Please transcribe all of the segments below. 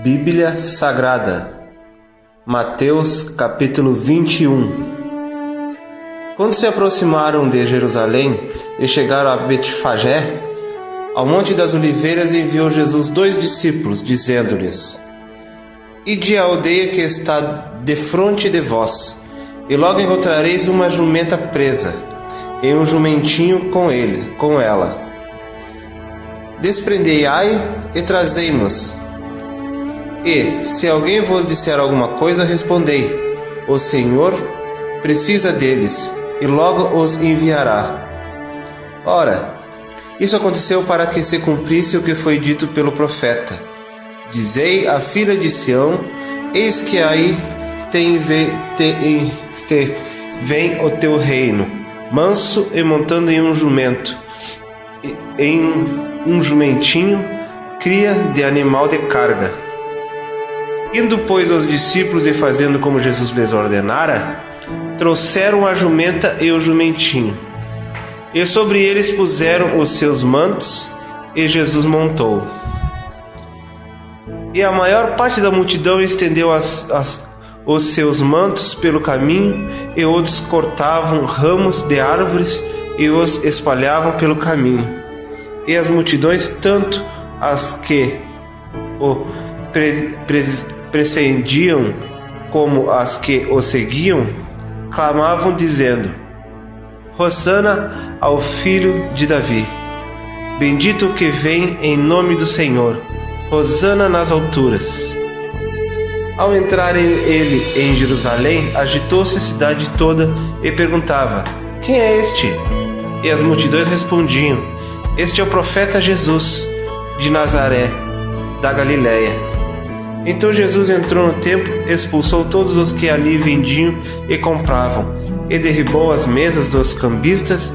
Bíblia Sagrada, Mateus capítulo 21. Quando se aproximaram de Jerusalém e chegaram a Betfagé, ao Monte das Oliveiras, enviou Jesus 2 discípulos, dizendo-lhes: Ide à aldeia que está defronte de vós, e logo encontrareis uma jumenta presa, e um jumentinho com ela. Desprendei-ai e trazei-mos. E, se alguém vos disser alguma coisa, respondei: O Senhor precisa deles, e logo os enviará. Ora, isso aconteceu para que se cumprisse o que foi dito pelo profeta: Dizei à filha de Sião: Eis que aí vem o teu reino, manso e montando em um jumento, em um jumentinho, cria de animal de carga. Indo, pois, os discípulos e fazendo como Jesus lhes ordenara, trouxeram a jumenta e o jumentinho, e sobre eles puseram os seus mantos, e Jesus montou. E a maior parte da multidão estendeu os seus mantos pelo caminho, e outros cortavam ramos de árvores e os espalhavam pelo caminho. E as multidões, tanto as que o precediam como as que o seguiam, clamavam dizendo: Hosana ao filho de Davi, bendito o que vem em nome do Senhor, Hosana nas alturas. Ao entrar ele em Jerusalém, agitou-se a cidade toda e perguntava: Quem é este? E as multidões respondiam: Este é o profeta Jesus, de Nazaré, da Galiléia. Então Jesus entrou no templo, expulsou todos os que ali vendiam e compravam, e derribou as mesas dos cambistas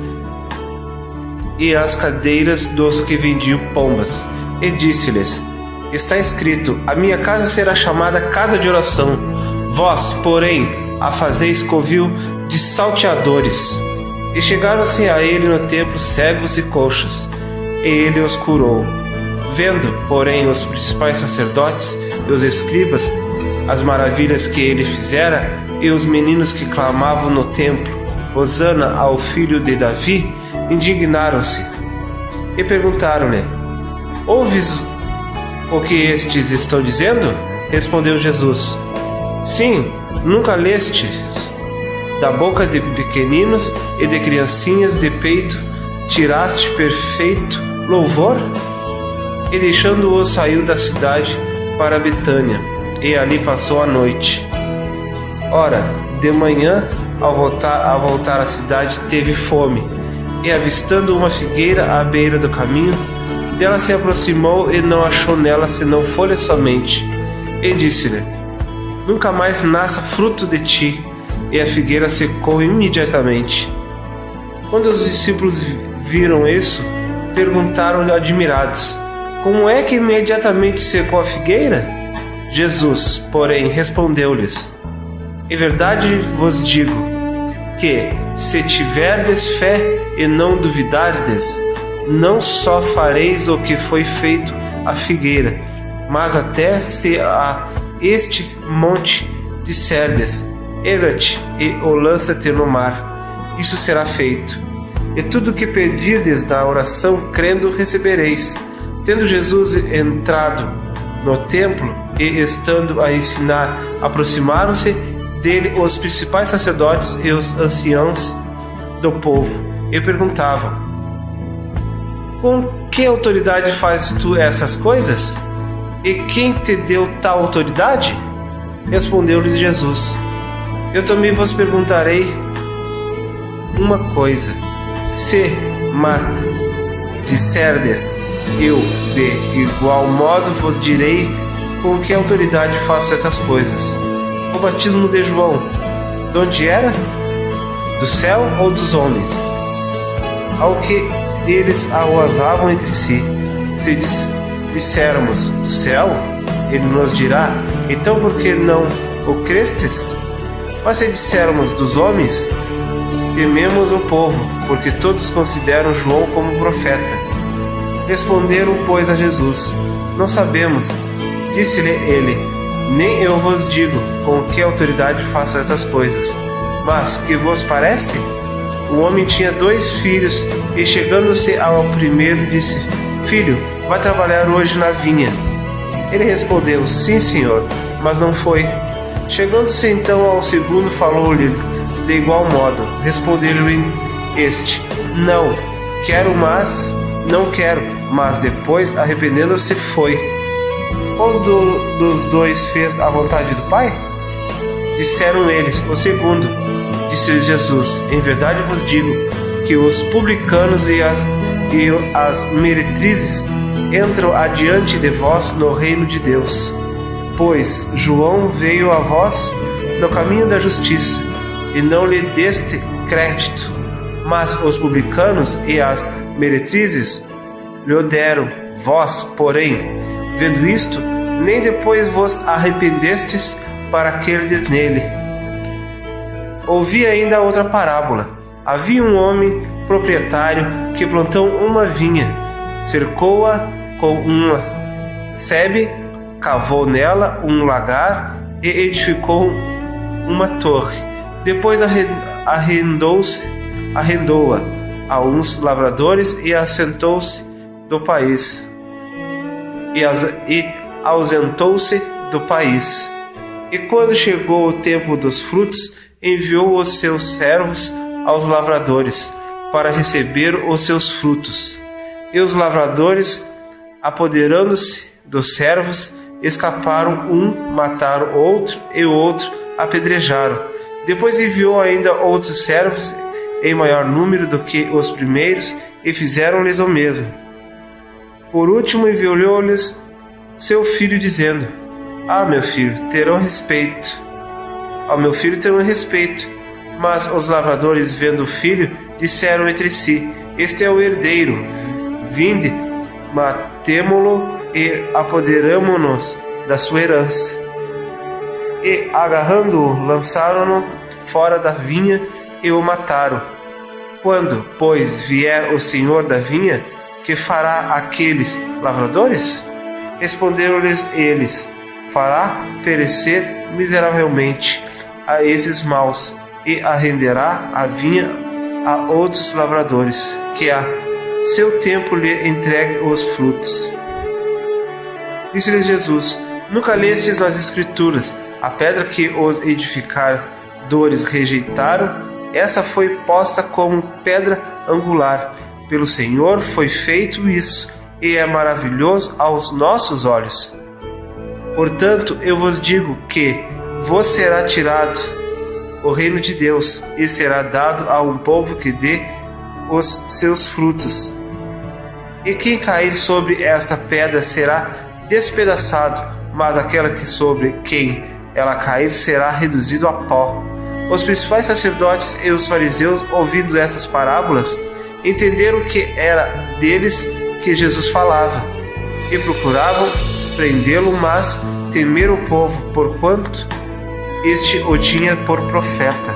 e as cadeiras dos que vendiam pombas, e disse-lhes: Está escrito: A minha casa será chamada casa de oração, vós, porém, a fazeis covil de salteadores. E chegaram-se a ele no templo cegos e coxos, e ele os curou. Vendo, porém, os principais sacerdotes e os escribas as maravilhas que ele fizera, e os meninos que clamavam no templo: Hosana ao filho de Davi, indignaram-se e perguntaram-lhe: Ouves o que estes estão dizendo? Respondeu Jesus: Sim, nunca lestes da boca de pequeninos e de criancinhas de peito tiraste perfeito louvor? E deixando-o, saiu da cidade para Betânia, e ali passou a noite. Ora, de manhã, ao voltar à cidade, teve fome, e avistando uma figueira à beira do caminho, dela se aproximou e não achou nela senão folhas somente. E disse-lhe: Nunca mais nasça fruto de ti. E a figueira secou imediatamente. Quando os discípulos viram isso, perguntaram-lhe admirados: Como é que imediatamente secou a figueira? Jesus, porém, respondeu-lhes: Em verdade vos digo que, se tiverdes fé e não duvidardes, não só fareis o que foi feito à figueira, mas até se a este monte disserdes: Erga-te e o lança-te no mar, isso será feito. E tudo o que pedirdes na oração, crendo, recebereis. Tendo Jesus entrado no templo e estando a ensinar, aproximaram-se dele os principais sacerdotes e os anciãos do povo, e perguntavam: Com que autoridade fazes tu essas coisas? E quem te deu tal autoridade? Respondeu-lhes Jesus: Eu também vos perguntarei uma coisa. Se me disserdes, eu de igual modo vos direi com que autoridade faço essas coisas. O batismo de João, de onde era? Do céu ou dos homens? Ao que eles arrozavam entre si. Se dissermos: do céu, ele nos dirá: Então por que não o crestes? Mas se dissermos: dos homens, tememos o povo, porque todos consideram João como profeta. Responderam, pois, a Jesus: Não sabemos. Disse-lhe ele: Nem eu vos digo com que autoridade faço essas coisas. Mas que vos parece? O homem tinha 2 filhos, e chegando-se ao primeiro, disse: Filho, vai trabalhar hoje na vinha. Ele respondeu: Sim, senhor, mas não foi. Chegando-se então ao segundo, falou-lhe de igual modo. Respondeu-lhe este: Não quero, mas depois, arrependendo-se, foi. Qual dos 2 fez a vontade do Pai? Disseram eles: O segundo. Disse-lhe Jesus: Em verdade vos digo que os publicanos e as meretrizes entram adiante de vós no reino de Deus. Pois João veio a vós no caminho da justiça, e não lhe deste crédito, mas os publicanos e as meretrizes lhe o deram. Vós, porém, vendo isto, nem depois vos arrependestes para crerdes nele. Ouvi ainda outra parábola. Havia um homem proprietário que plantou uma vinha, cercou-a com uma sebe, cavou nela um lagar e edificou uma torre. Depois arrendou-a a uns lavradores e assentou-se do país. E ausentou-se do país. E quando chegou o tempo dos frutos, enviou os seus servos aos lavradores para receber os seus frutos. E os lavradores, apoderando-se dos servos, escaparam, um mataram outro e o outro apedrejaram. Depois enviou ainda outros servos em maior número do que os primeiros e fizeram-lhes o mesmo. Por último enviou-lhes seu filho, dizendo: Ao meu filho terão respeito. Mas os lavradores, vendo o filho, disseram entre si: Este é o herdeiro. Vinde, matemo-lo e apoderamo-nos da sua herança. E, agarrando-o, lançaram-no fora da vinha e o mataram. Quando, pois, vier o senhor da vinha, que fará aqueles lavradores? Responderam-lhes eles: Fará perecer miseravelmente a esses maus, e arrenderá a vinha a outros lavradores, que a seu tempo lhe entregue os frutos. Disse-lhes Jesus: Nunca lestes nas Escrituras: a pedra que os edificadores rejeitaram, essa foi posta como pedra angular. Pelo Senhor foi feito isso, e é maravilhoso aos nossos olhos. Portanto, eu vos digo que vos será tirado o reino de Deus, e será dado a um povo que dê os seus frutos. E quem cair sobre esta pedra será despedaçado, mas aquela que sobre quem ela cair será reduzido a pó. Os principais sacerdotes e os fariseus, ouvindo essas parábolas, entenderam que era deles que Jesus falava, e procuravam prendê-lo, mas temeram o povo, porquanto este o tinha por profeta.